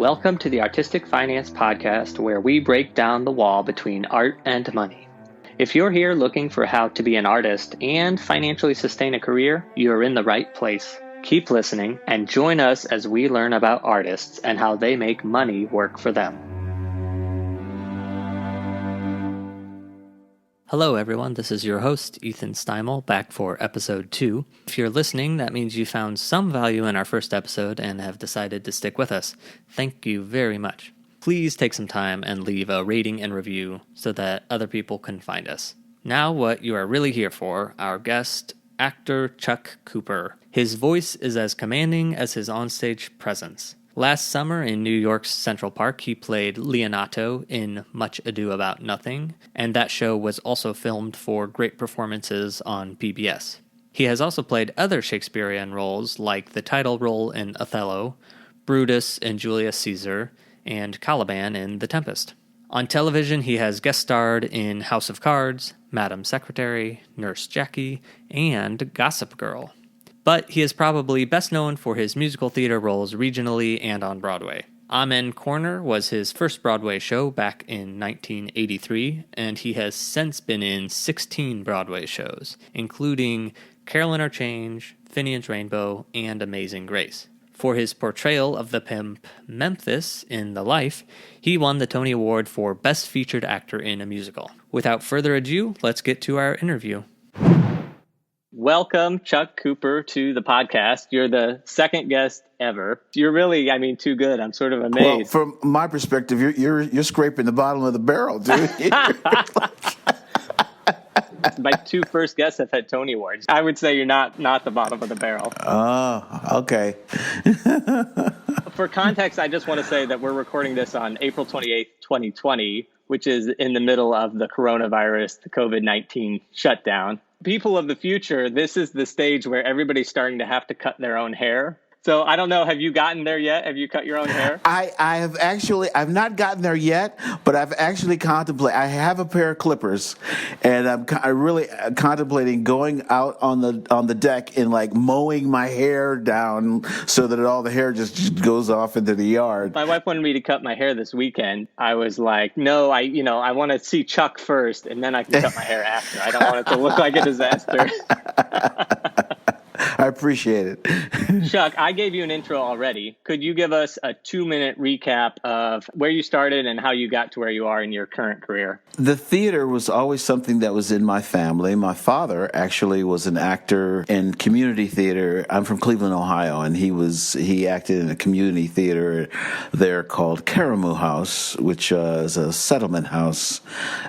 Welcome to the Artistic Finance Podcast, where we break down the wall between art and money. If you're here looking for how to be an artist and financially sustain a career, you're in the right place. Keep listening and join us as we learn about artists and how they make money work for them. Hello, everyone. This is your host, Ethan Steimel, back for episode 2. If you're listening, that means you found some value in our first episode and have decided to stick with us. Thank you very much. Please take some time and leave a rating and review so that other people can find us. Now, what you are really here for, our guest, actor Chuck Cooper. His voice is as commanding as his onstage presence. Last summer in New York's Central Park, he played Leonato in Much Ado About Nothing, and that show was also filmed for great performances on PBS. He has also played other Shakespearean roles like the title role in Othello, Brutus in Julius Caesar, and Caliban in The Tempest. On television, he has guest starred in House of Cards, Madam Secretary, Nurse Jackie, and Gossip Girl. But he is probably best known for his musical theater roles regionally and on Broadway. Amen Corner was his first Broadway show back in 1983, and he has since been in 16 Broadway shows, including Carolyn or Change, Finian's Rainbow, and Amazing Grace. For his portrayal of the pimp Memphis in The Life, he won the Tony Award for Best Featured Actor in a Musical. Without further ado, let's get to our interview. Welcome, Chuck Cooper, to the podcast. You're the second guest ever. You're really, too good. I'm sort of amazed. Well, from my perspective, you're scraping the bottom of the barrel, dude. My two first guests have had Tony Awards. I would say you're not the bottom of the barrel. Oh, okay. For context, I just want to say that we're recording this on April 28th, 2020, which is in the middle of the coronavirus, the COVID-19 shutdown. People of the future, this is the stage where everybody's starting to have to cut their own hair. So I don't know, have you gotten there yet? Have you cut your own hair? I've not gotten there yet, but I've actually contemplated. I have a pair of clippers, and I'm really contemplating going out on the deck and like mowing my hair down so that all the hair just goes off into the yard. My wife wanted me to cut my hair this weekend. I was like, no, I want to see Chuck first, and then I can cut my hair after. I don't want it to look like a disaster. I appreciate it. Chuck, I gave you an intro already. Could you give us a 2-minute recap of where you started and how you got to where you are in your current career? The theater was always something that was in my family. My father actually was an actor in community theater. I'm from Cleveland, Ohio, and he acted in a community theater there called Karamu House, which is a settlement house,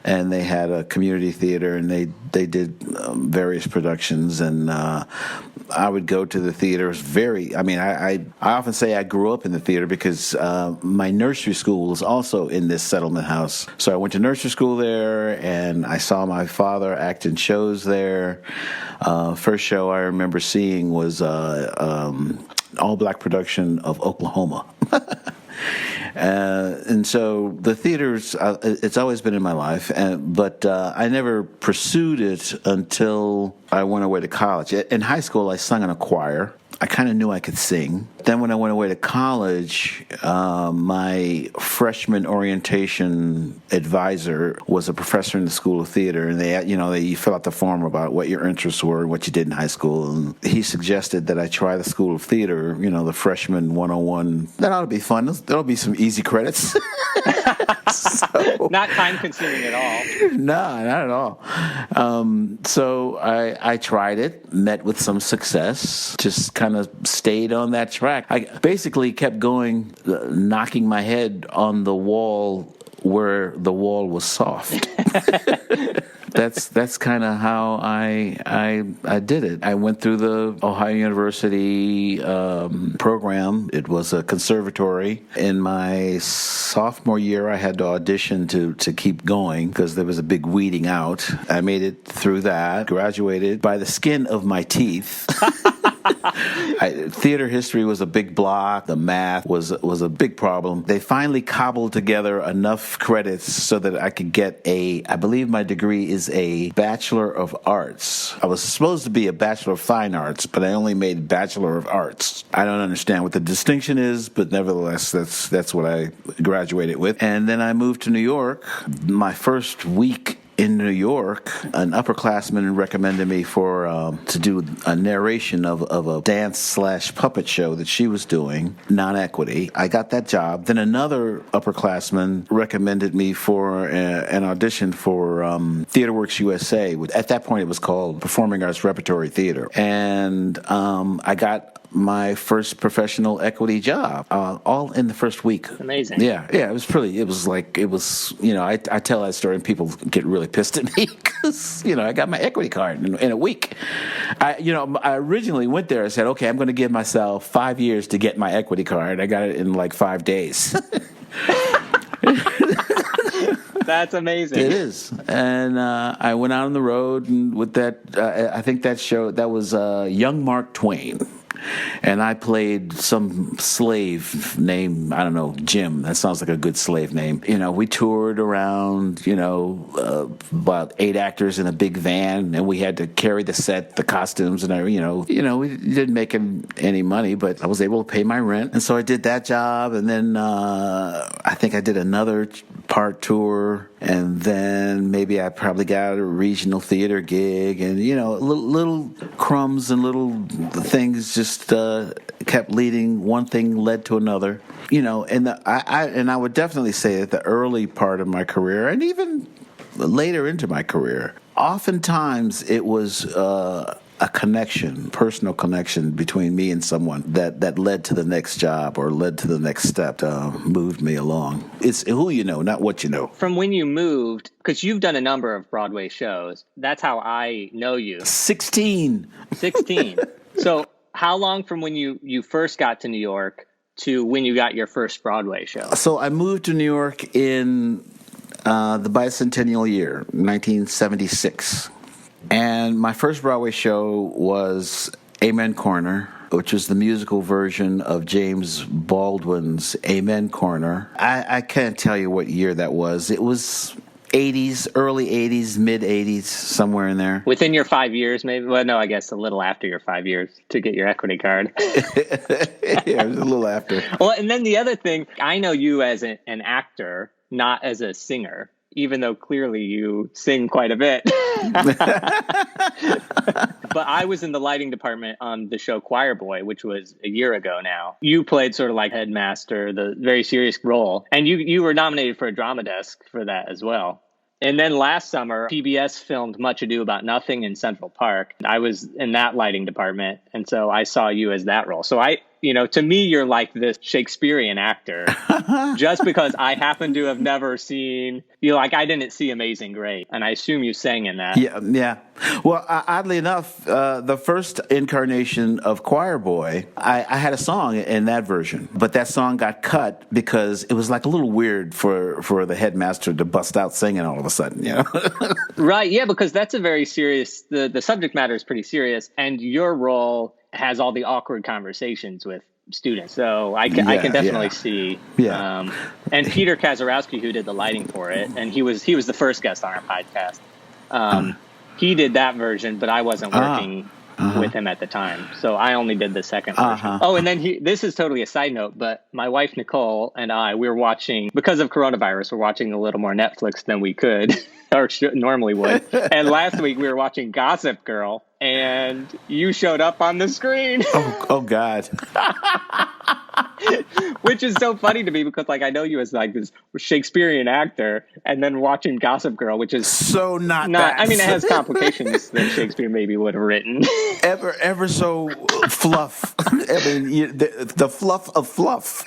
and they had a community theater, and they did various productions, and I would go to the theater. I often say I grew up in the theater because my nursery school was also in this settlement house. So I went to nursery school there, and I saw my father act in shows there. First show I remember seeing was an all-black production of Oklahoma. And so the theater's, it's always been in my life, but I never pursued it until I went away to college. In high school, I sung in a choir. I kind of knew I could sing. Then when I went away to college, my freshman orientation advisor was a professor in the School of Theater, and you fill out the form about what your interests were and what you did in high school. And he suggested that I try the School of Theater, the freshman 101. That ought to be fun. There'll be some easy credits. Not time-consuming at all. No, not at all. So I tried it, met with some success, just kind of stayed on that track. I basically kept going, knocking my head on the wall where the wall was soft. That's kind of how I did it. I went through the Ohio University program. It was a conservatory. In my sophomore year, I had to audition to keep going because there was a big weeding out. I made it through that, graduated by the skin of my teeth. Theater history was a big block. The math was a big problem. They finally cobbled together enough credits so that I could get I believe my degree is a Bachelor of Arts. I was supposed to be a Bachelor of Fine Arts, but I only made Bachelor of Arts. I don't understand what the distinction is, but nevertheless, that's what I graduated with. And then I moved to New York. My first week in New York, an upperclassman recommended me to do a narration of a dance/puppet show that she was doing, non-equity. I got that job. Then another upperclassman recommended me for an audition for TheaterWorks USA. At that point, it was called Performing Arts Repertory Theater. And I got my first professional equity job, all in the first week. Amazing. Yeah, it was, I tell that story and people get really pissed at me because, I got my equity card in a week. I originally went there and said, okay, I'm going to give myself 5 years to get my equity card. I got it in like 5 days. That's amazing. It is. And I went out on the road and with that, I think that show, that was Young Mark Twain. And I played some slave named, I don't know, Jim. That sounds like a good slave name. We toured around, about 8 actors in a big van, and we had to carry the set, the costumes, and we didn't make any money, but I was able to pay my rent. And so I did that job, and then I think I did another part tour, and then maybe I probably got a regional theater gig, and little crumbs and little things just kept leading. One thing led to another, and I would definitely say that the early part of my career, and even later into my career, oftentimes it was a personal connection between me and someone that led to the next job or led to the next step, moved me along. It's who you know, not what you know. From when you moved, because you've done a number of Broadway shows, that's how I know you. 16. So how long from when you first got to New York to when you got your first Broadway show? So I moved to New York in the bicentennial year, 1976. And my first Broadway show was Amen Corner, which was the musical version of James Baldwin's Amen Corner. I can't tell you what year that was. It was 80s, early 80s, mid 80s, somewhere in there. Within your 5 years, maybe? Well, no, I guess a little after your 5 years to get your equity card. Yeah, it was a little after. Well, and then the other thing, I know you as an actor, not as a singer, even though clearly you sing quite a bit. But I was in the lighting department on the show Choir Boy, which was a year ago now. You played sort of like headmaster, the very serious role. And you were nominated for a drama desk for that as well. And then last summer, PBS filmed Much Ado About Nothing in Central Park. I was in that lighting department. And so I saw you as that role. So to me, you're like this Shakespearean actor, just because I happen to have never seen I didn't see Amazing Grace, and I assume you sang in that. Yeah. Well, oddly enough, the first incarnation of Choir Boy, I had a song in that version, but that song got cut because it was like a little weird for the headmaster to bust out singing all of a sudden, Right, yeah, because that's a very serious, the subject matter is pretty serious, and your role has all the awkward conversations with students. So I can definitely see. Yeah. And Peter Kazarowski, who did the lighting for it, and he was the first guest on our podcast. He did that version, but I wasn't working with him at the time. So I only did the second version. Oh, and then this is totally a side note, but my wife, Nicole, and I, we were watching, because of coronavirus, we're watching a little more Netflix than we could or normally would. And last week we were watching Gossip Girl, and you showed up on the screen. Oh God. Which is so funny to me because I know you as this Shakespearean actor, and then watching Gossip Girl, which is so not that. I mean, it has complications that Shakespeare maybe would have written. Ever so fluff. I mean, the fluff of fluff.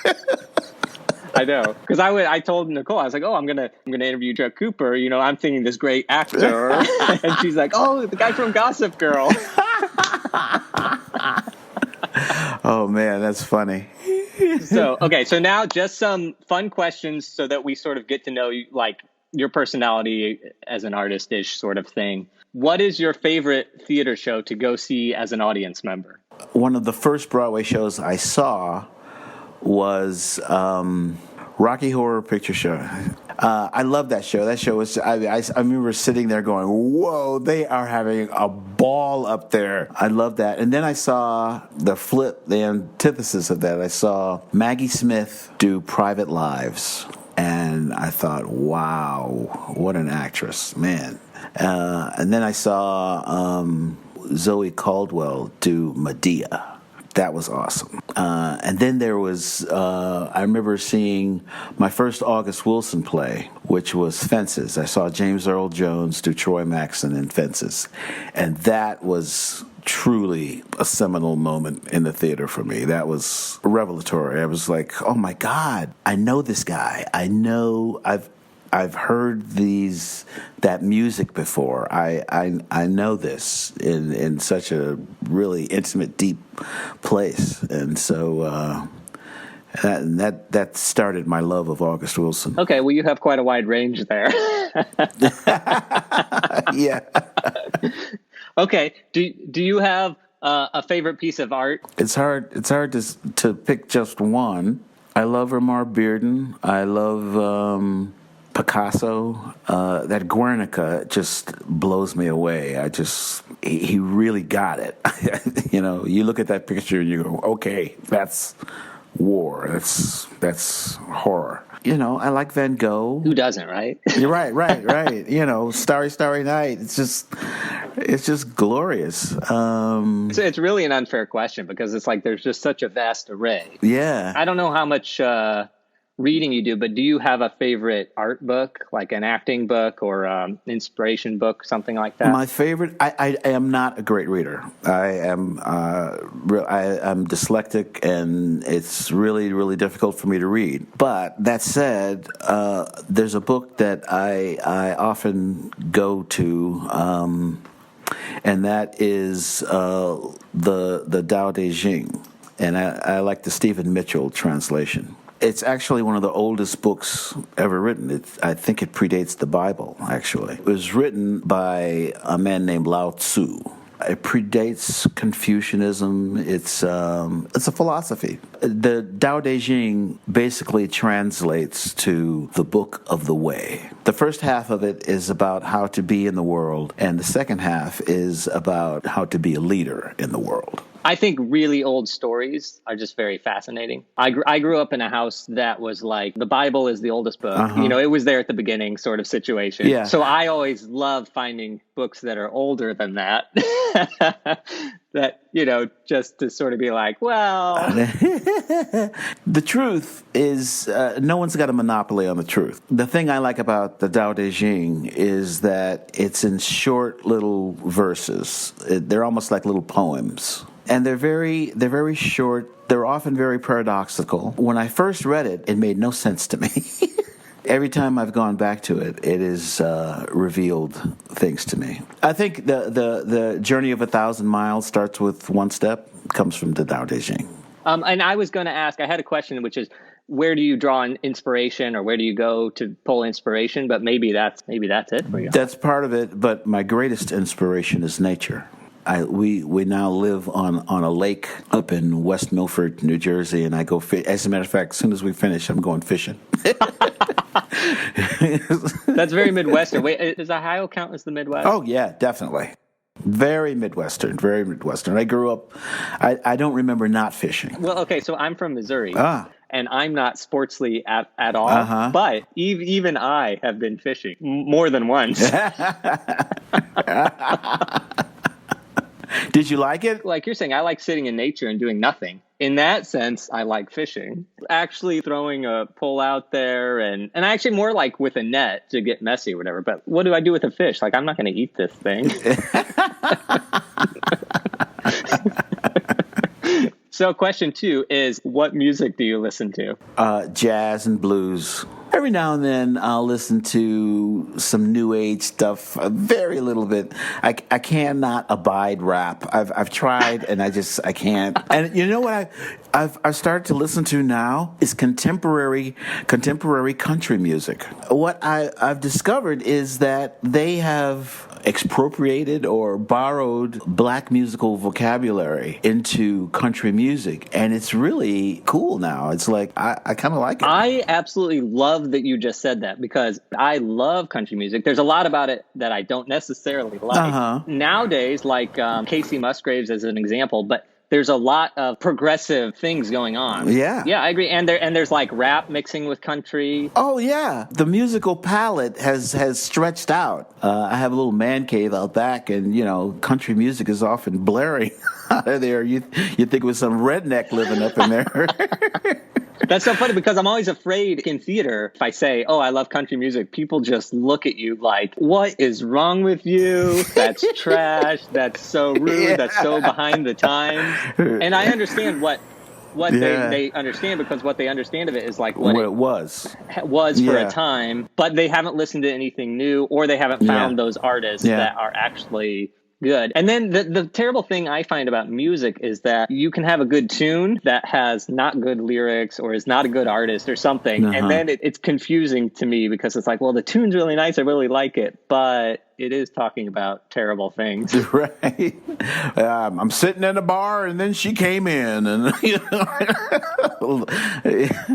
I know, because I told Nicole, I was like, oh, I'm gonna interview Joe Cooper. I'm thinking this great actor, and she's like, oh, the guy from Gossip Girl. Oh man, that's funny. So now just some fun questions so that we sort of get to know you, your personality as an artist-ish sort of thing. What is your favorite theater show to go see as an audience member? One of the first Broadway shows I saw was Rocky Horror Picture Show. I love that show. That show was, I remember sitting there going, whoa, they are having a ball up there. I love that. And then I saw the antithesis of that. I saw Maggie Smith do Private Lives. And I thought, wow, what an actress, man. And then I saw Zoe Caldwell do Medea. That was awesome. And then there was, I remember seeing my first August Wilson play, which was Fences. I saw James Earl Jones do Troy Maxon in Fences. And that was truly a seminal moment in the theater for me. That was revelatory. I was like, oh my God, I know this guy. I know I've heard that music before. I know this in such a really intimate, deep place, and so that started my love of August Wilson. Okay, well, you have quite a wide range there. Yeah. Okay. Do you have a favorite piece of art? It's hard to pick just one. I love Ramar Bearden. I love Picasso. That Guernica just blows me away. He really got it. You know, you look at that picture and you go, okay, that's war. That's horror. You know, I like Van Gogh. Who doesn't, right? You're right. You know, Starry, Starry Night. It's just glorious. It's really an unfair question because it's like there's just such a vast array. Yeah. I don't know how much reading you do, but do you have a favorite art book, like an acting book or inspiration book, something like that? My favorite. I am not a great reader. I'm dyslexic, and it's really, really difficult for me to read. But that said, there's a book that I often go to, and that is the Tao Te Ching, and I like the Stephen Mitchell translation. It's actually one of the oldest books ever written. I think it predates the Bible, actually. It was written by a man named Lao Tzu. It predates Confucianism. It's a philosophy. The Tao Te Ching basically translates to the Book of the Way. The first half of it is about how to be in the world, and the second half is about how to be a leader in the world. I think really old stories are just very fascinating. I grew up in a house that was like, the Bible is the oldest book. Uh-huh. You know, it was there at the beginning sort of situation. Yeah. So I always love finding books that are older than that. That, you know, just to sort of be like, well. The truth is, no one's got a monopoly on the truth. The thing I like about the Tao Te Ching is that it's in short little verses. They're almost like little poems. And they're very short. They're often very paradoxical. When I first read it, it made no sense to me. Every time I've gone back to it, it has revealed things to me. I think the journey of 1,000 miles starts with one step, comes from the Tao Te Ching. And I was going to ask, I had a question, which is, where do you draw inspiration, or where do you go to pull inspiration? But maybe that's it for you. That's part of it, but my greatest inspiration is nature. We now live on a lake up in West Milford, New Jersey, and I go as a matter of fact, as soon as we finish, I'm going fishing. That's very Midwestern. Wait, does Ohio count as the Midwest? Oh, yeah, definitely. Very Midwestern, very Midwestern. I grew up, I don't remember not fishing. Well, okay, so I'm from Missouri. And I'm not sportsly at all, but even I have been fishing more than once. Did you like it? Like you're saying, I like sitting in nature and doing nothing. In that sense, I like fishing. Actually throwing a pole out there and I actually more like with a net to get messy or whatever. But what do I do with a fish? Like, I'm not going to eat this thing. So question 2 is, what music do you listen to? Jazz and blues. every now and then I'll listen to some new age stuff, a very little bit. I cannot abide rap. I've tried, and I can't. And you know what I've started to listen to now is contemporary country music. What I've discovered is that they have expropriated or borrowed black musical vocabulary into country music, and it's really cool now. It's like I kind of like it. I absolutely love that you just said that, because I love country music. There's a lot about it that I don't necessarily like nowadays, like Casey Musgraves as an example, but there's a lot of progressive things going on. Yeah, I agree. And there's like rap mixing with country. Oh yeah, the musical palette has stretched out. I have a little man cave out back, and country music is often blaring out of there. You think it was some redneck living up in there. That's so funny, because I'm always afraid in theater, if I say, oh, I love country music, people just look at you like, what is wrong with you? That's trash. That's so rude. Yeah. That's so behind the times. And I understand what they understand, because what they understand of it is like what it was for a time, but they haven't listened to anything new, or they haven't found those artists that are actually good. And then the terrible thing I find about music is that you can have a good tune that has not good lyrics, or is not a good artist or something. And then it's confusing to me, because it's like, well, the tune's really nice. I really like it, but it is talking about terrible things. Right. I'm sitting in a bar, and then she came in, and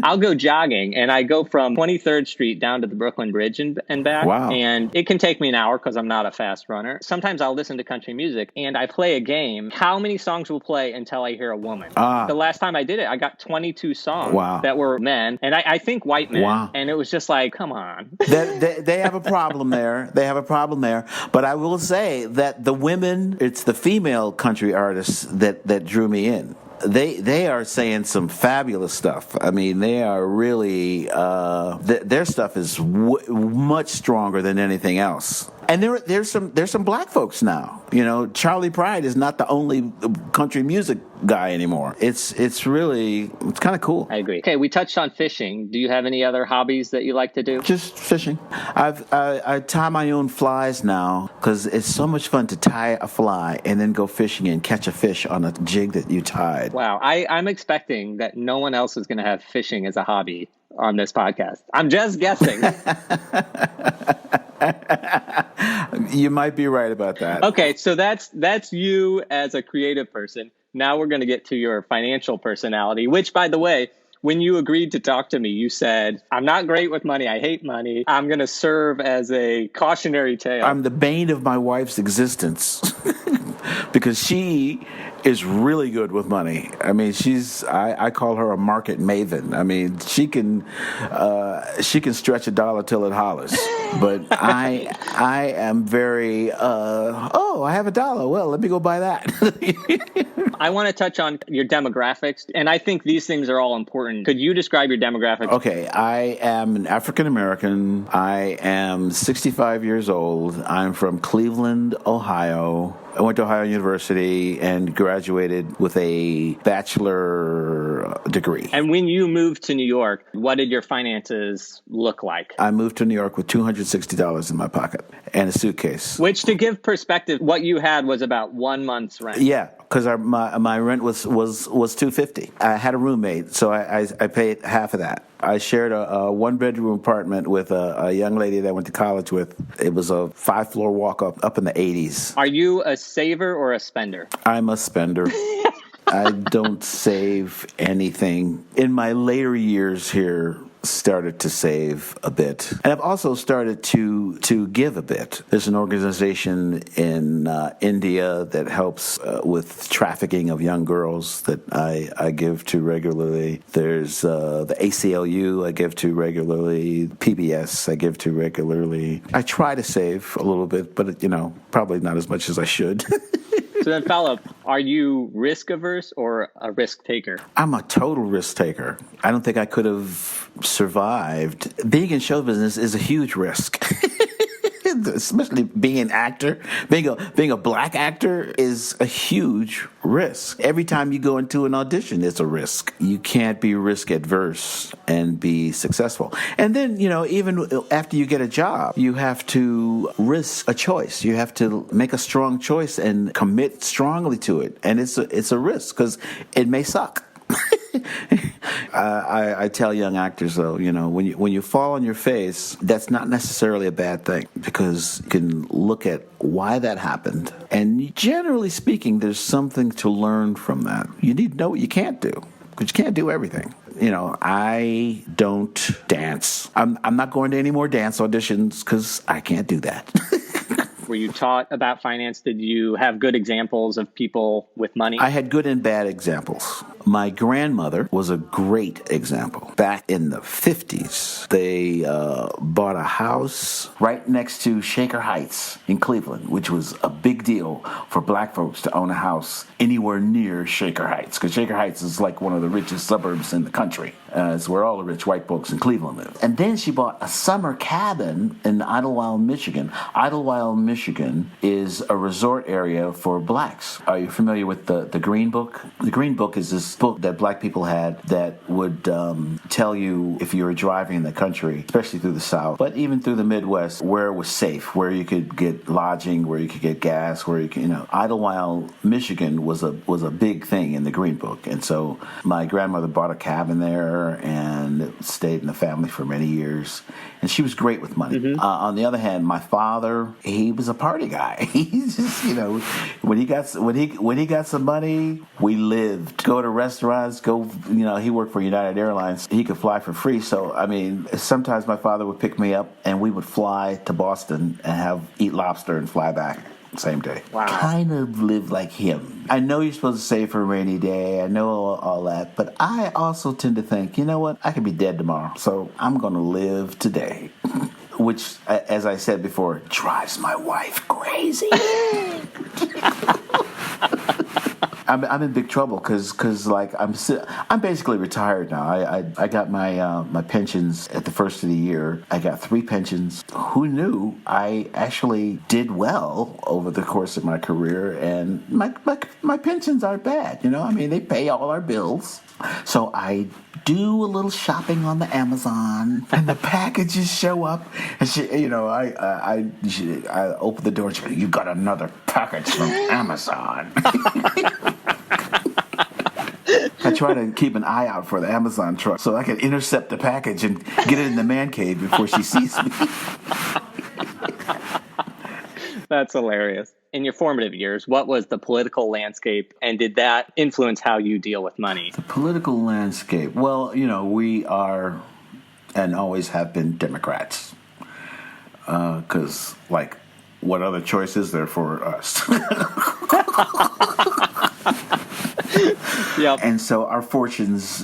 I'll go jogging, and I go from 23rd Street down to the Brooklyn Bridge and back. Wow. And it can take me an hour, because I'm not a fast runner. Sometimes I'll listen to country music, and I play a game. How many songs will play until I hear a woman? The last time I did it, I got 22 songs that were men, and I think white men. Wow. And it was just like, come on. They have a problem there. But I will say that the women, it's the female country artists that drew me in. They are saying some fabulous stuff. I mean, they are really their stuff is much stronger than anything else. And there's some black folks now. Charlie Pride is not the only country music guy anymore. It's kind of cool. I agree. Okay, we touched on fishing. Do you have any other hobbies that you like to do? Just fishing. I tie my own flies now, because it's so much fun to tie a fly and then go fishing and catch a fish on a jig that you tied. Wow, I'm expecting that no one else is going to have fishing as a hobby on this podcast. I'm just guessing. You might be right about that. Okay, so that's you as a creative person. Now we're going to get to your financial personality, which, by the way, when you agreed to talk to me, you said, I'm not great with money. I hate money. I'm going to serve as a cautionary tale. I'm the bane of my wife's existence because she is really good with money. I mean, I call her a market maven. I mean, she can stretch a dollar till it hollers. But I am very, I have $1. Well, let me go buy that. I want to touch on your demographics, and I think these things are all important. Could you describe your demographics? Okay, I am an African American. I am 65 years old. I'm from Cleveland, Ohio. I went to Ohio University and graduated with a bachelor degree. And when you moved to New York, what did your finances look like? I moved to New York with $260 in my pocket and a suitcase. Which, to give perspective, what you had was about 1 month's rent. Yeah, because my rent was $250. I had a roommate, so I paid half of that. I shared a one-bedroom apartment with a young lady that I went to college with. It was a 5-floor walk up in the 80s. Are you a saver or a spender? I'm a spender. I don't save anything. In my later years here, started to save a bit. And I've also started to give a bit. There's an organization in India that helps with trafficking of young girls that I give to regularly. There's the ACLU I give to regularly. PBS I give to regularly. I try to save a little bit, but probably not as much as I should. So then, follow-up, are you risk-averse or a risk-taker? I'm a total risk-taker. I don't think I could have survived. Being in show business is a huge risk. especially being an actor, being a black actor is a huge risk. Every time you go into an audition, it's a risk. You can't be risk adverse and be successful. And then, even after you get a job, you have to risk a choice. You have to make a strong choice and commit strongly to it. And it's a risk because it may suck. I tell young actors, though, when you fall on your face, that's not necessarily a bad thing because you can look at why that happened. And generally speaking, there's something to learn from that. You need to know what you can't do because you can't do everything. I don't dance. I'm not going to any more dance auditions because I can't do that. Were you taught about finance? Did you have good examples of people with money? I had good and bad examples. My grandmother was a great example. Back in the 50s, they bought a house right next to Shaker Heights in Cleveland, which was a big deal for black folks to own a house anywhere near Shaker Heights, because Shaker Heights is like one of the richest suburbs in the country. It's where all the rich white folks in Cleveland live. And then she bought a summer cabin in Idlewild, Michigan. Idlewild, Michigan is a resort area for blacks. Are you familiar with the Green Book? The Green Book is this book that black people had that would tell you if you were driving in the country, especially through the South, but even through the Midwest, where it was safe, where you could get lodging, where you could get gas, where you could, Idlewild, Michigan was a big thing in the Green Book. And so my grandmother bought a cabin there and stayed in the family for many years. And she was great with money. Mm-hmm. On the other hand, my father, he was a party guy. He's just, when he got some money, we lived. Go to restaurants, he worked for United Airlines. He could fly for free. So, sometimes my father would pick me up and we would fly to Boston and eat lobster and fly back. Same day. Wow. Kind of live like him. I know you're supposed to save for a rainy day. I know all that. But I also tend to think, you know what? I could be dead tomorrow. So I'm going to live today. Which, as I said before, drives my wife crazy. I'm in big trouble because I'm basically retired now. I got my pensions at the first of the year. I got 3 pensions. Who knew? I actually did well over the course of my career, and my pensions aren't bad. They pay all our bills. So I do a little shopping on the Amazon, and the packages show up. And I open the door and she goes, "You got another package from Amazon." I try to keep an eye out for the Amazon truck so I can intercept the package and get it in the man cave before she sees me. That's hilarious. In your formative years, what was the political landscape, and did that influence how you deal with money? The political landscape. Well, we are and always have been Democrats. Because, what other choice is there for us? Yep. And so our fortunes,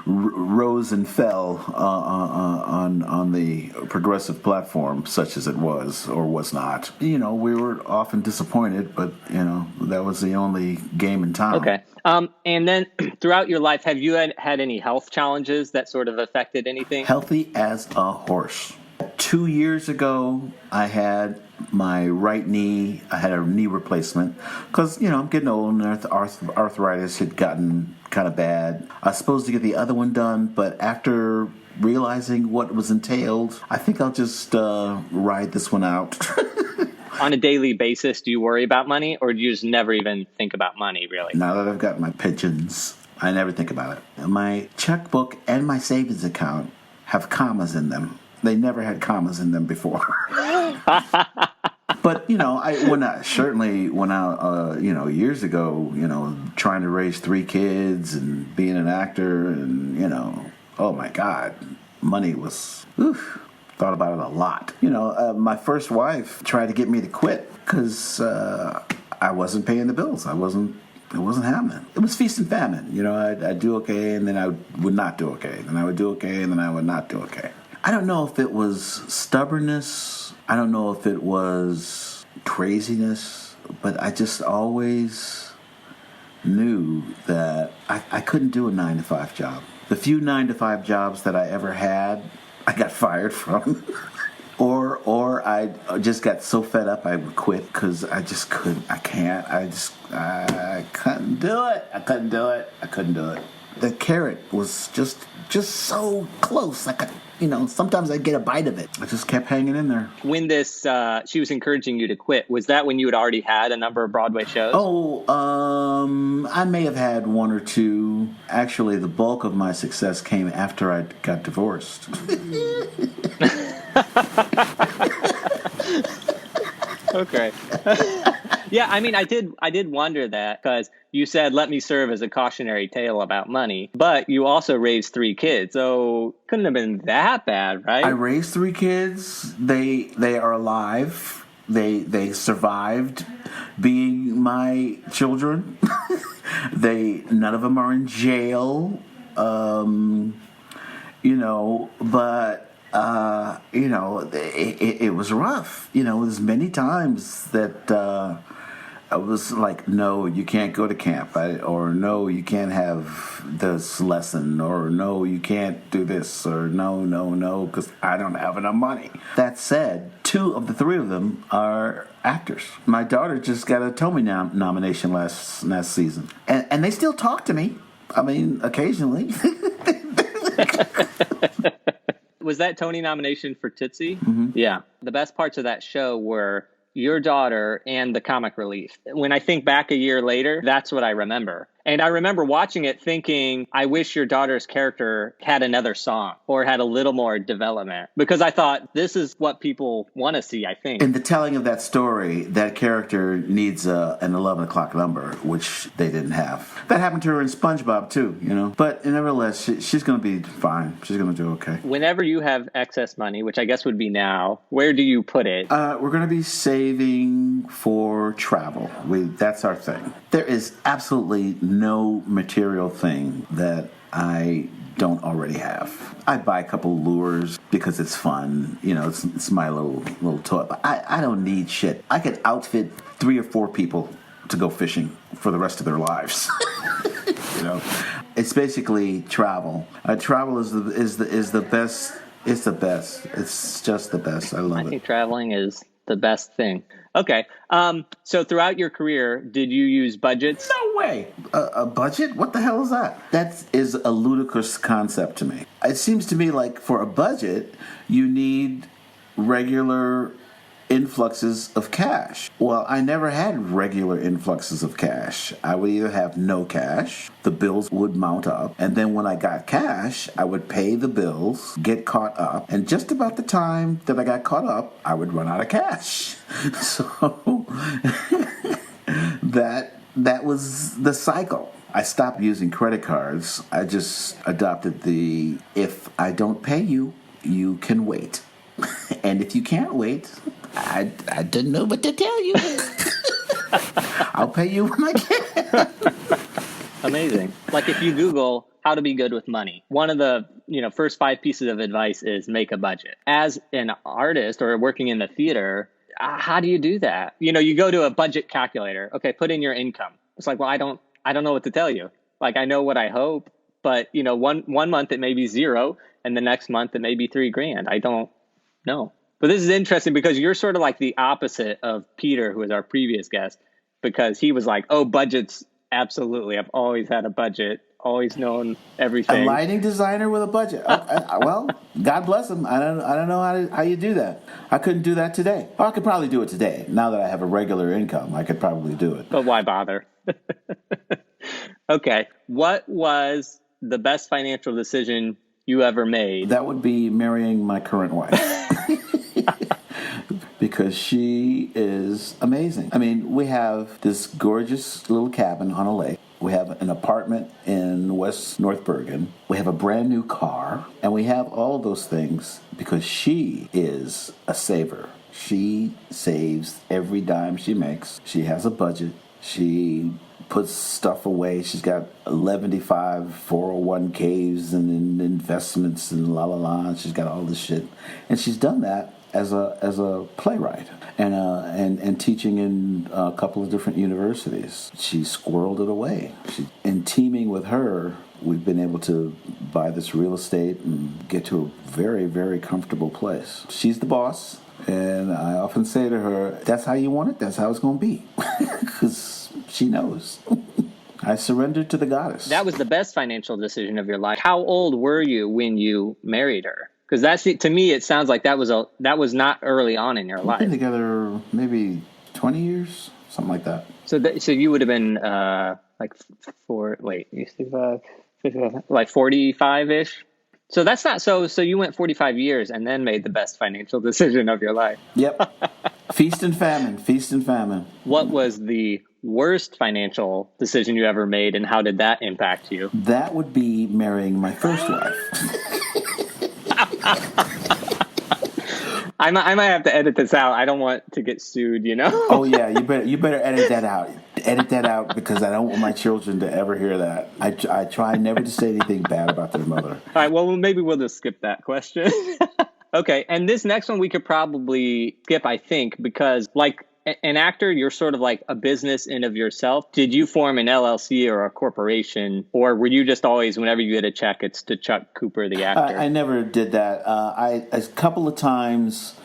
rose and fell on the progressive platform, such as it was or was not. We were often disappointed, but that was the only game in town. Okay. And then throughout your life, have you had any health challenges that sort of affected anything? Healthy as a horse. 2 years ago, I had my right knee. I had a knee replacement because, I'm getting old and arthritis had gotten kind of bad. I was supposed to get the other one done, but after realizing what was entailed, I think I'll just ride this one out. On a daily basis, do you worry about money, or do you just never even think about money, really? Now that I've got my pensions, I never think about it. My checkbook and my savings account have commas in them. They never had commas in them before. But, I went out years ago, trying to raise 3 kids and being an actor and, oh my God, money was, thought about it a lot. My first wife tried to get me to quit because I wasn't paying the bills. It wasn't happening. It was feast and famine. I'd do okay and then I would not do okay. Then I would do okay and then I would not do okay. I don't know if it was stubbornness. I don't know if it was craziness, but I just always knew that I couldn't do a 9-to-5 job. The few 9-to-5 jobs that I ever had, I got fired from. or or I just got so fed up I would quit because I just couldn't. I couldn't do it. I couldn't do it. The carrot was just so close. I could, sometimes I'd get a bite of it. I just kept hanging in there. When she was encouraging you to quit, was that when you had already had a number of Broadway shows? I may have had one or two. Actually, the bulk of my success came after I got divorced. Okay. Yeah, I mean, I did wonder that because you said, let me serve as a cautionary tale about money, but you also raised 3 kids, so couldn't have been that bad, right? I raised 3 kids. They are alive. They survived being my children. None of them are in jail. But it was rough. There's many times that I was like, no, you can't go to camp, or no, you can't have this lesson, or no, you can't do this, or no, because I don't have enough money. That said, 2 of the 3 of them are actors. My daughter just got a Tony nomination last season, and they still talk to me. I mean, occasionally. Was that Tony nomination for Tootsie? Mm-hmm. Yeah. The best parts of that show were your daughter and the comic relief. When I think back a year later, that's what I remember. And I remember watching it thinking, I wish your daughter's character had another song or had a little more development, because I thought this is what people want to see, I think. In the telling of that story, that character needs an 11 o'clock number, which they didn't have. That happened to her in SpongeBob, too, But nevertheless, she's going to be fine. She's going to do okay. Whenever you have excess money, which I guess would be now, where do you put it? We're going to be saving for travel. That's our thing. There is absolutely no material thing that I don't already have. I buy a couple lures because it's fun. It's my little toy. But I don't need shit. I could outfit 3 or 4 people to go fishing for the rest of their lives. It's basically travel. Travel is the best. It's the best. It's just the best. I love it. I think traveling is the best thing. Okay. So throughout your career, did you use budgets? No way. A budget? What the hell is that? That is a ludicrous concept to me. It seems to me like for a budget, you need regular influxes of cash. Well, I never had regular influxes of cash. I would either have no cash, the bills would mount up, and then when I got cash, I would pay the bills, get caught up, and just about the time that I got caught up, I would run out of cash. So that was the cycle. I stopped using credit cards. I just adopted the, if I don't pay you, you can wait. And if you can't wait, I didn't know what to tell you. I'll pay you when I can. Amazing. Like if you Google how to be good with money, one of the first 5 pieces of advice is make a budget. As an artist or working in the theater, how do you do that? You go to a budget calculator. Okay, put in your income. It's like, well, I don't know what to tell you. Like I know what I hope, but one month it may be 0, and the next month it may be $3,000. I don't know. But this is interesting because you're sort of like the opposite of Peter, who was our previous guest, because he was like, oh, budgets, absolutely. I've always had a budget, always known everything. A lighting designer with a budget. Well, God bless him. I don't know how you do that. I couldn't do that today. Or I could probably do it today. Now that I have a regular income, I could probably do it. But why bother? Okay. What was the best financial decision you ever made? That would be marrying my current wife. Because she is amazing. I mean, we have this gorgeous little cabin on a lake. We have an apartment in West North Bergen. We have a brand new car. And we have all of those things because she is a saver. She saves every dime she makes. She has a budget. She puts stuff away. She's got 11.5 401ks and investments and la. She's got all this shit. And she's done that as a playwright and teaching in a couple of different universities. She squirreled it away. In teaming with her, we've been able to buy this real estate and get to a very, very comfortable place. She's the boss, And I often say to her, that's how you want it, that's how it's going to be. Because she knows. I surrendered to the goddess. That was the best financial decision of your life. How old were you when you married her? Because to me, it sounds like that was not early on in your life. We've been together maybe 20 years, something like that. So you would have been like 45-ish. So that's not so you went 45 years and then made the best financial decision of your life. Yep. Feast and famine. What was the worst financial decision you ever made, and how did that impact you? That would be marrying my first wife. I might have to edit this out. I don't want to get sued, Oh yeah, you better edit that out. Edit that out because I don't want my children to ever hear that. I try never to say anything bad about their mother. All right, well, maybe we'll just skip that question. Okay, and this next one we could probably skip, I think, because like an actor, you're sort of like a business in of yourself. Did you form an LLC or a corporation, or were you just always, whenever you get a check, it's to Chuck Cooper, the actor? I never did that. A couple of times,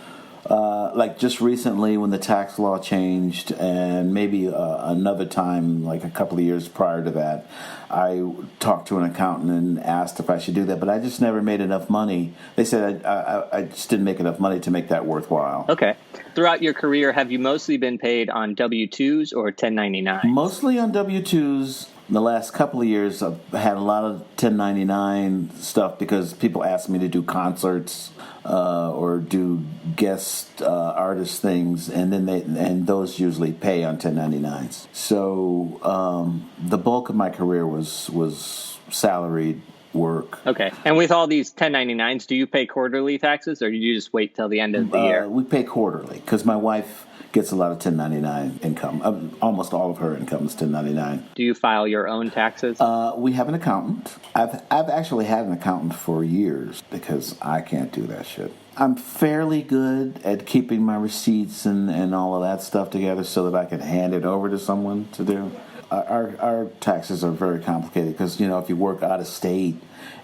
like just recently when the tax law changed, and maybe another time, like a couple of years prior to that, I talked to an accountant and asked if I should do that, but I just never made enough money. They said I just didn't make enough money to make that worthwhile. Okay. Throughout your career, have you mostly been paid on W-2s or 1099? Mostly on W-2s. In the last couple of years, I've had a lot of 1099 stuff because people ask me to do concerts or do guest artist things, and then those usually pay on 1099s. So the bulk of my career was salaried work. Okay. And with all these 1099s, do you pay quarterly taxes, or do you just wait till the end of the year? We pay quarterly because my wife gets a lot of 1099 income. Almost all of her income is 1099. Do you file your own taxes? We have an accountant. I've actually had an accountant for years because I can't do that shit. I'm fairly good at keeping my receipts and all of that stuff together so that I can hand it over to someone to do. Our taxes are very complicated because, if you work out of state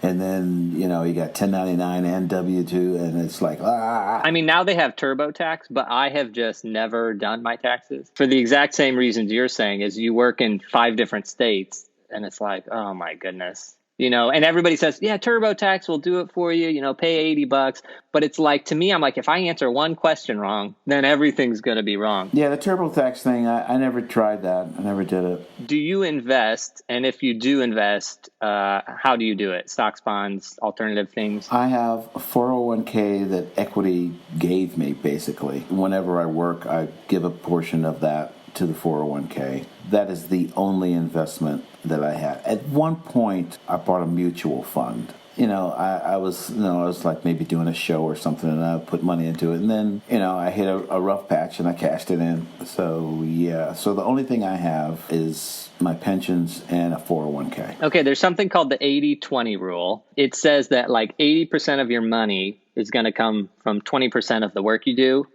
and then, you got 1099 and W-2 and it's like, I mean, now they have TurboTax, but I have just never done my taxes for the exact same reasons you're saying, is you work in 5 different states and it's like, oh my goodness. And everybody says, yeah, TurboTax will do it for you, pay $80. But it's like, to me, I'm like, if I answer one question wrong, then everything's going to be wrong. Yeah, the TurboTax thing, I never tried that. I never did it. Do you invest? And if you do invest, how do you do it? Stocks, bonds, alternative things? I have a 401k that Equity gave me, basically. Whenever I work, I give a portion of that to the 401k. That is the only investment that I had. At one point, I bought a mutual fund. I was like maybe doing a show or something, and I put money into it, and then I hit a rough patch and I cashed it in. So yeah, so the only thing I have is my pensions and a 401k. Okay, there's something called the 80-20 rule. It says that like 80% of your money is going to come from 20% of the work you do,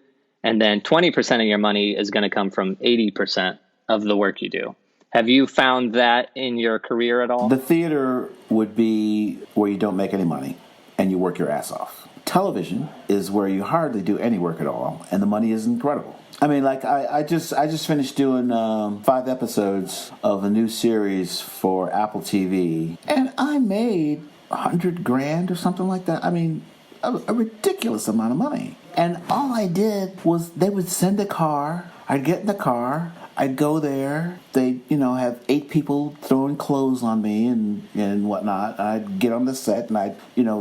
and then 20% of your money is going to come from 80% of the work you do. Have you found that in your career at all? The theater would be where you don't make any money and you work your ass off. Television is where you hardly do any work at all and the money is incredible. I mean, like I just finished doing 5 episodes of a new series for Apple TV, and I made $100,000 or something like that. I mean, a ridiculous amount of money. And all I did was they would send a car. I'd get in the car. I'd go there. They'd, have 8 people throwing clothes on me and whatnot. I'd get on the set and I'd,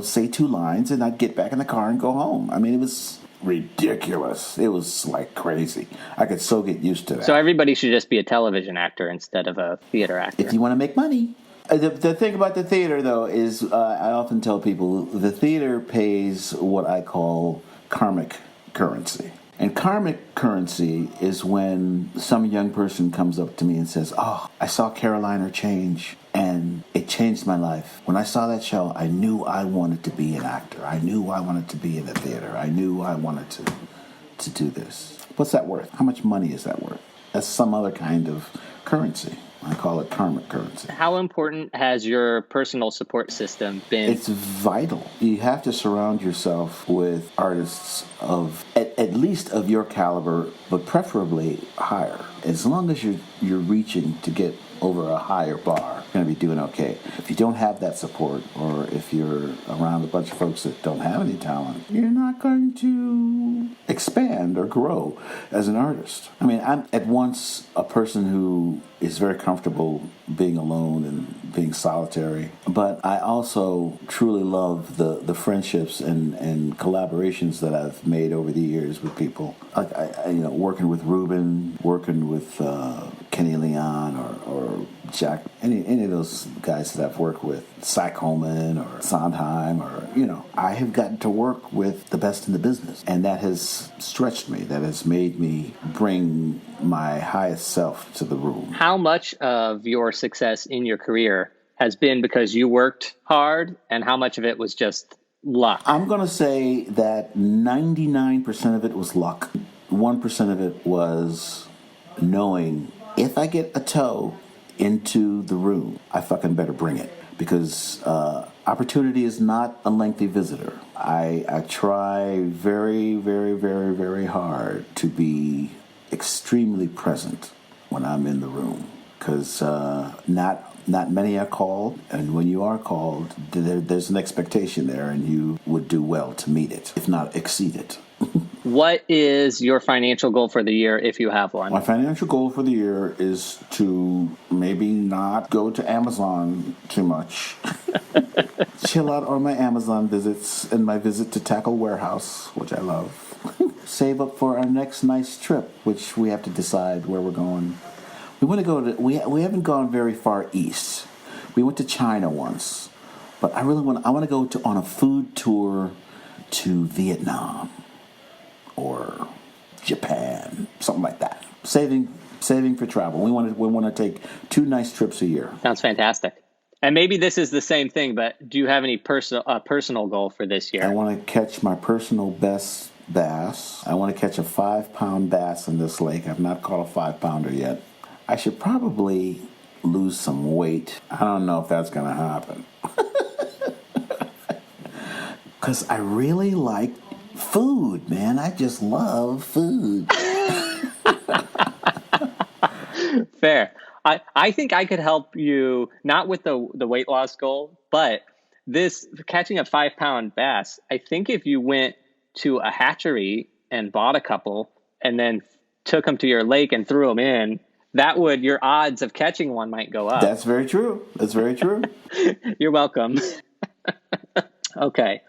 say 2 lines and I'd get back in the car and go home. I mean, it was ridiculous. It was like crazy. I could so get used to that. So everybody should just be a television actor instead of a theater actor. If you want to make money. The thing about the theater, though, is I often tell people the theater pays what I call karmic currency. And karmic currency is when some young person comes up to me and says, oh, I saw Carolina Change, and it changed my life. When I saw that show, I knew I wanted to be an actor. I knew I wanted to be in the theater. I knew I wanted to do this. What's that worth? How much money is that worth? That's some other kind of currency. I call it karmic currency. How important has your personal support system been? It's vital. You have to surround yourself with artists of at least of your caliber, but preferably higher. As long as you're reaching to get over a higher bar, you're going to be doing okay. If you don't have that support, or if you're around a bunch of folks that don't have any talent, you're not going to expand or grow as an artist. I mean, I'm at once a person who is very comfortable being alone and being solitary, but I also truly love the friendships and collaborations that I've made over the years with people. Like working with Ruben, working with Kenny Leon or Jack, any of those guys that I've worked with, Cy Coleman or Sondheim, or I have gotten to work with the best in the business, and that has stretched me. That has made me bring my highest self to the room. How much of your success in your career has been because you worked hard, and how much of it was just luck? I'm going to say that 99% of it was luck. 1% of it was knowing if I get a toe into the room, I fucking better bring it, because opportunity is not a lengthy visitor. I try very, very, very, very hard to be extremely present when I'm in the room, because not many are called, and when you are called, there's an expectation there, and you would do well to meet it, if not exceed it. What is your financial goal for the year, if you have one? My financial goal for the year is to maybe not go to Amazon too much. Chill out on my Amazon visits and my visit to Tackle Warehouse, which I love. Save up for our next nice trip, which we have to decide where we're going. We want to go to. We haven't gone very far east. We went to China once, but I want to go on a food tour to Vietnam or Japan, something like that. Saving for travel. We want to take 2 nice trips a year. Sounds fantastic. And maybe this is the same thing, but do you have any personal goal for this year? I want to catch my personal best bass. I want to catch a 5-pound bass in this lake. I've not caught a 5-pounder yet. I should probably lose some weight. I don't know if that's going to happen. Because I really like food, man. I just love food. Fair. I think I could help you, not with the weight loss goal, but this catching a 5-pound bass. I think if you went to a hatchery and bought a couple and then took them to your lake and threw them in, your odds of catching one might go up. That's very true. You're welcome. Okay.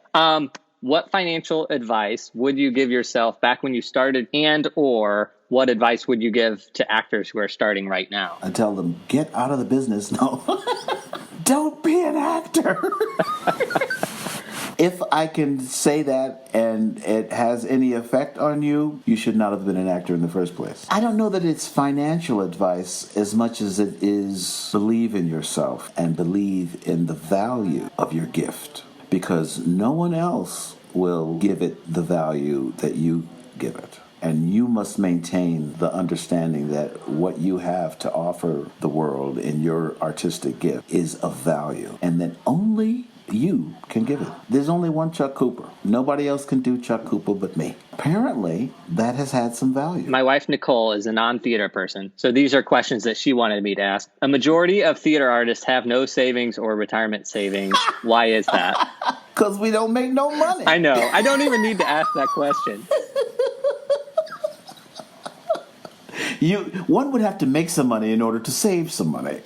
What financial advice would you give yourself back when you started, and or what advice would you give to actors who are starting right now? I tell them, get out of the business. No. Don't be an actor. If I can say that and it has any effect on you, you should not have been an actor in the first place. I don't know that it's financial advice as much as it is believe in yourself and believe in the value of your gift, because no one else will give it the value that you give it. And you must maintain the understanding that what you have to offer the world in your artistic gift is of value, and that only you can give it. There's only one Chuck Cooper. Nobody else can do Chuck Cooper but me. Apparently, that has had some value. My wife, Nicole, is a non-theater person, so these are questions that she wanted me to ask. A majority of theater artists have no savings or retirement savings. Why is that? Because we don't make no money. I know. I don't even need to ask that question. One would have to make some money in order to save some money.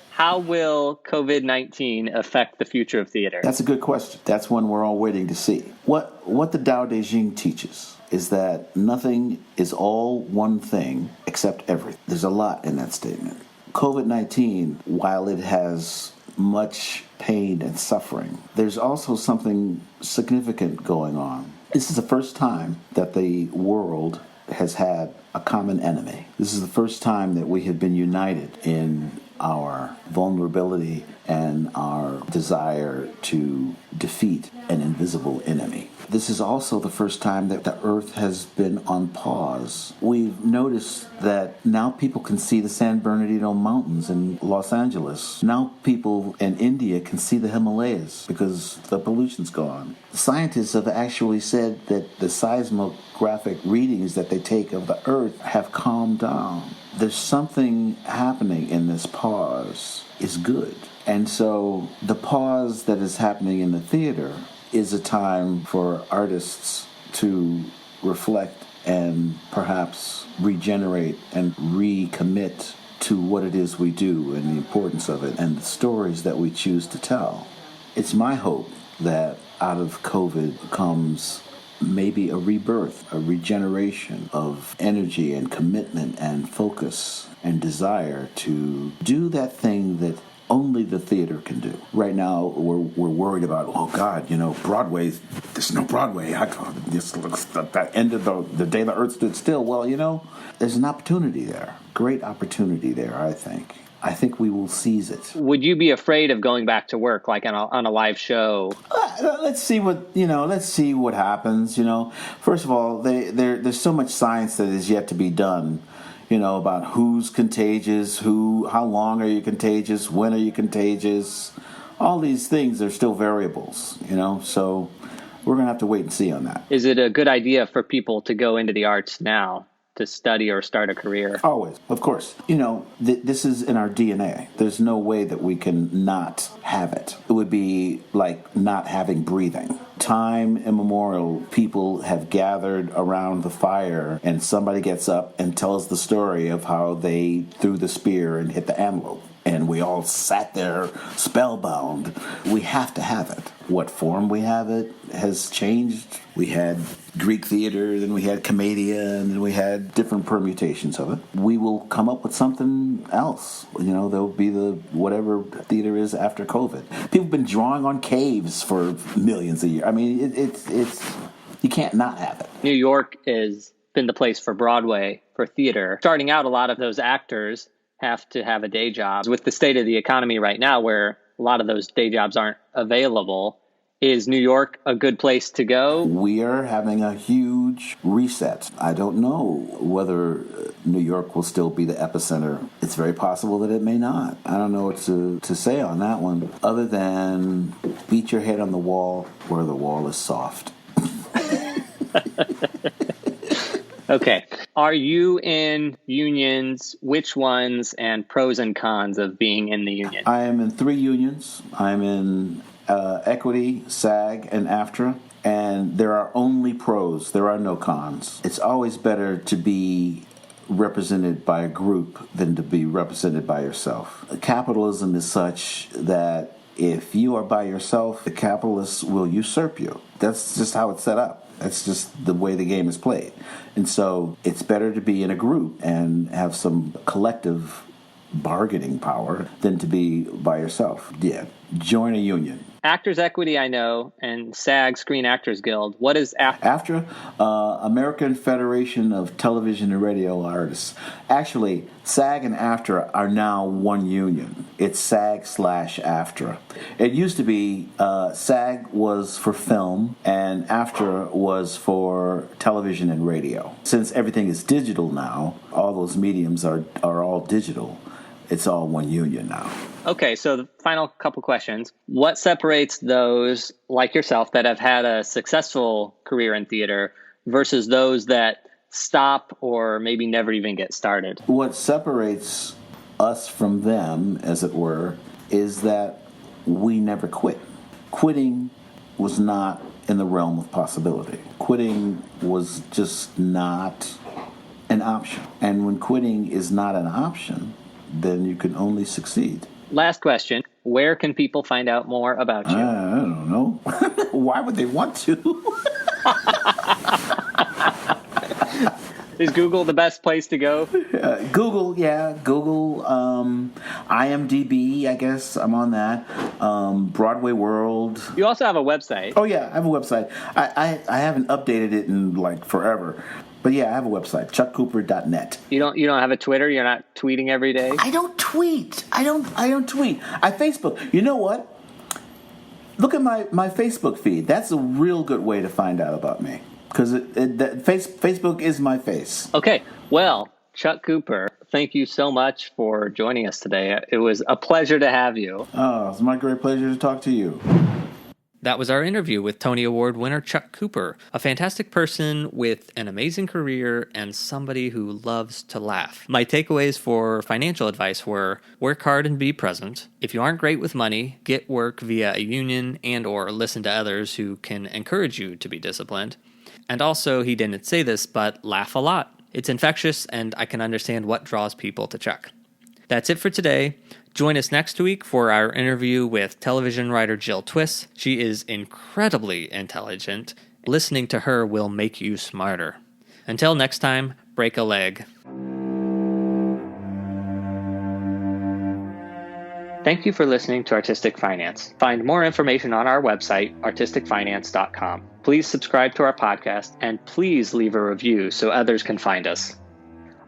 How will COVID-19 affect the future of theater? That's a good question. That's one we're all waiting to see. What the Tao Te Ching teaches is that nothing is all one thing except everything. There's a lot in that statement. COVID-19, while it has much pain and suffering, there's also something significant going on. This is the first time that the world has had a common enemy. This is the first time that we have been united in our vulnerability and our desire to defeat an invisible enemy. This is also the first time that the Earth has been on pause. We've noticed that now people can see the San Bernardino Mountains in Los Angeles. Now people in India can see the Himalayas because the pollution's gone. Scientists have actually said that the seismographic readings that they take of the Earth have calmed down. There's something happening in this pause is good. And so the pause that is happening in the theater is a time for artists to reflect and perhaps regenerate and recommit to what it is we do and the importance of it and the stories that we choose to tell. It's my hope that out of COVID comes maybe a rebirth, a regeneration of energy and commitment and focus and desire to do that thing that only the theater can do. Right now, we're worried about, oh God, Broadway, there's no Broadway. This looks the end of the day the earth stood still. Well, there's an opportunity there, great opportunity there, I think. I think we will seize it. Would you be afraid of going back to work, like on a live show? Let's see what happens. First of all, there's so much science that is yet to be done. About who's contagious, how long are you contagious, when are you contagious. All these things are still variables, so we're going to have to wait and see on that. Is it a good idea for people to go into the arts now to study or start a career? Always, of course. This is in our DNA. There's no way that we can not have it. It would be like not having breathing. Time immemorial, people have gathered around the fire and somebody gets up and tells the story of how they threw the spear and hit the antelope. And we all sat there spellbound. We have to have it. What form we have it has changed. We had Greek theater, then we had commedia, and then we had different permutations of it. We will come up with something else. There'll be the whatever theater is after COVID. People have been drawing on caves for millions of years. I mean, it's you can't not have it. New York has been the place for Broadway, for theater. Starting out, a lot of those actors have to have a day job. With the state of the economy right now, where a lot of those day jobs aren't available, is New York a good place to go? We are having a huge reset. I don't know whether New York will still be the epicenter. It's very possible that it may not. I don't know what to say on that one, other than beat your head on the wall where the wall is soft. Okay. Are you in unions? Which ones, and pros and cons of being in the union? I am in 3 unions. I'm in Equity, SAG, and AFTRA. And there are only pros. There are no cons. It's always better to be represented by a group than to be represented by yourself. Capitalism is such that if you are by yourself, the capitalists will usurp you. That's just how it's set up. That's just the way the game is played. And so it's better to be in a group and have some collective bargaining power than to be by yourself. Yeah, join a union. Actors Equity, I know, and SAG, Screen Actors Guild. What is AFTRA? AFTRA, American Federation of Television and Radio Artists. Actually, SAG and AFTRA are now one union. It's SAG/AFTRA. It used to be SAG was for film and AFTRA was for television and radio. Since everything is digital now, all those mediums are all digital. It's all one union now. Okay, so the final couple questions. What separates those like yourself that have had a successful career in theater versus those that stop or maybe never even get started? What separates us from them, as it were, is that we never quit. Quitting was not in the realm of possibility. Quitting was just not an option. And when quitting is not an option, then you can only succeed. Last question. Where can people find out more about you? I don't know. Why would they want to? Is Google the best place to go? Google, yeah. Google, IMDb, I guess. I'm on that. Broadway World. You also have a website. Oh, yeah. I have a website. I haven't updated it in, forever. But yeah, I have a website, chuckcooper.net. You don't have a Twitter? You're not tweeting every day? I don't tweet. I don't tweet. I Facebook. You know what? Look at my Facebook feed. That's a real good way to find out about me, because Facebook is my face. Okay. Well, Chuck Cooper, thank you so much for joining us today. It was a pleasure to have you. Oh, it's my great pleasure to talk to you. That was our interview with Tony Award winner Chuck Cooper, a fantastic person with an amazing career and somebody who loves to laugh. My takeaways for financial advice were: work hard and be present. If you aren't great with money, get work via a union and or listen to others who can encourage you to be disciplined. And also, he didn't say this, but laugh a lot. It's infectious, and I can understand what draws people to Chuck. That's it for today. Join us next week for our interview with television writer Jill Twiss. She is incredibly intelligent. Listening to her will make you smarter. Until next time, break a leg. Thank you for listening to Artistic Finance. Find more information on our website, artisticfinance.com. Please subscribe to our podcast, and please leave a review so others can find us.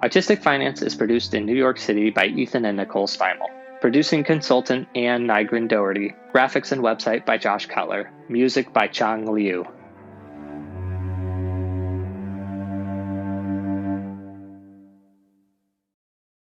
Artistic Finance is produced in New York City by Ethan and Nicole Steimel. Producing consultant Ann Nygren Doherty. Graphics and website by Josh Cutler. Music by Chang Liu.